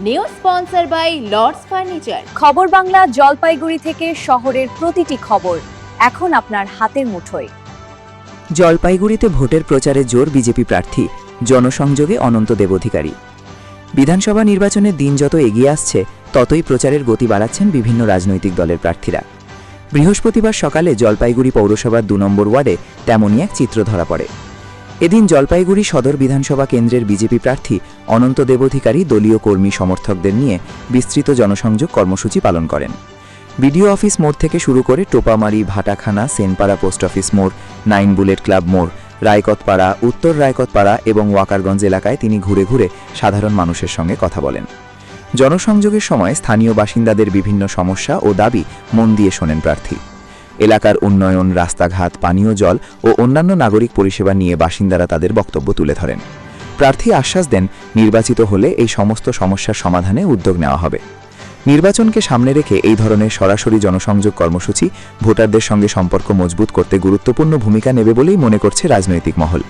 New sponsor by Lords furniture. খবর বাংলা জলপাইগুড়ি থেকে শহরের প্রতিটি খবর এখন আপনার হাতের মুঠোয়। জলপাইগুড়িতে ভোটের প্রচারে জোর বিজেপি প্রার্থী, জনসংযোগে অনন্ত দেবাধিকারী। বিধানসভা নির্বাচনের দিন যত এগিয়ে আসছে ততই প্রচারের গতি বাড়াচ্ছেন বিভিন্ন রাজনৈতিক দলের প্রার্থীরা। বৃহস্পতিবার সকালে জলপাইগুড়ি পৌরসভার ২ নম্বর ওয়ার্ডে তেমনই এক চিত্র ধরা পড়ে। এদিন জলপাইগুড়ি সদর বিধানসভা কেন্দ্রের বিজেপি প্রার্থী অনন্ত দেবাধিকারী দলীয় কর্মী সমর্থকদের নিয়ে বিস্তৃত জনসংযোগ কর্মসূচি পালন করেন। বিডিও অফিস মোড় থেকে শুরু করে টোপামারি, ভাটাখানা, সেনপাড়া পোস্ট অফিস মোড়, 9 বুলেট ক্লাব মোড়, রায়কতপাড়া, উত্তর রায়কতপাড়া এবং ওয়াকারগঞ্জ এলাকায় তিনি ঘুরে ঘুরে সাধারণ মানুষের সঙ্গে কথা বলেন। জনসংযোগের সময় স্থানীয় বাসিন্দাদের বিভিন্ন সমস্যা ও দাবি মন দিয়ে শোনেন প্রার্থী। এলাকার উন্নয়ন, রাস্তাঘাট, পানীয় জল ও অন্যান্য নাগরিক পরিষেবা নিয়ে বাসিন্দারা তাদের বক্তব্য তুলে ধরেন। প্রার্থী আশ্বাস দেন, নির্বাচিত হলে এই সমস্ত সমস্যার সমাধানে উদ্যোগ নেওয়া হবে। নির্বাচনকে সামনে রেখে এই ধরনের সরাসরি জনসংযোগ কর্মসূচি ভোটারদের সঙ্গে সম্পর্ক মজবুত করতে গুরুত্বপূর্ণ ভূমিকা নেবে বলেই মনে করছে রাজনৈতিক মহল।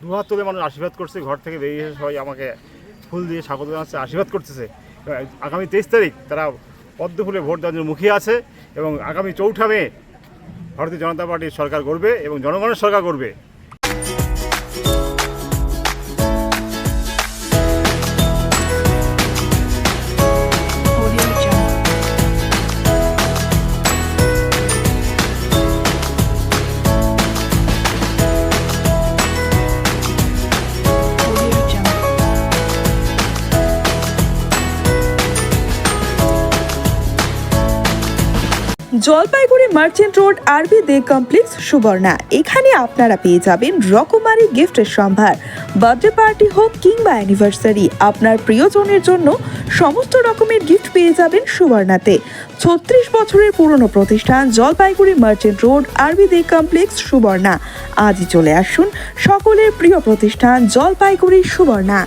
দুহাত তুলে মানুষ আশীর্বাদ করছে, ঘর থেকে বেরিয়ে এসে সবাই আমাকে ফুল দিয়ে স্বাগত জানাচ্ছে, আশীর্বাদ করতেছে। আগামী 23 তারিখ তারা পদ্ম ফুলে ভোট দেওয়ার জন্য মুখিয়ে আছে এবং আগামী 4 মে ভারতীয় জনতা পার্টির সরকার গড়বে এবং জনগণের সরকার গড়বে। জলপাইগুড়ি মার্চেন্ট রোড আরবি দে কমপ্লেক্স সুবর্ণা। এখানে আপনারা পেয়ে যাবেন রকমারি গিফটের সম্ভার। বার্থডে পার্টি হোক কিংবা অ্যানিভার্সারি, আপনার প্রিয়জনের জন্য সমস্ত রকমের গিফট পেয়ে যাবেন সুবর্ণাতে। 36 বছরের পুরনো প্রতিষ্ঠান জলপাইগুড়ি মার্চেন্ট রোড আরবি দে কমপ্লেক্স সুবর্ণা। আজই চলে আসুন সকলের প্রিয় প্রতিষ্ঠান জলপাইগুড়ি সুবর্ণা।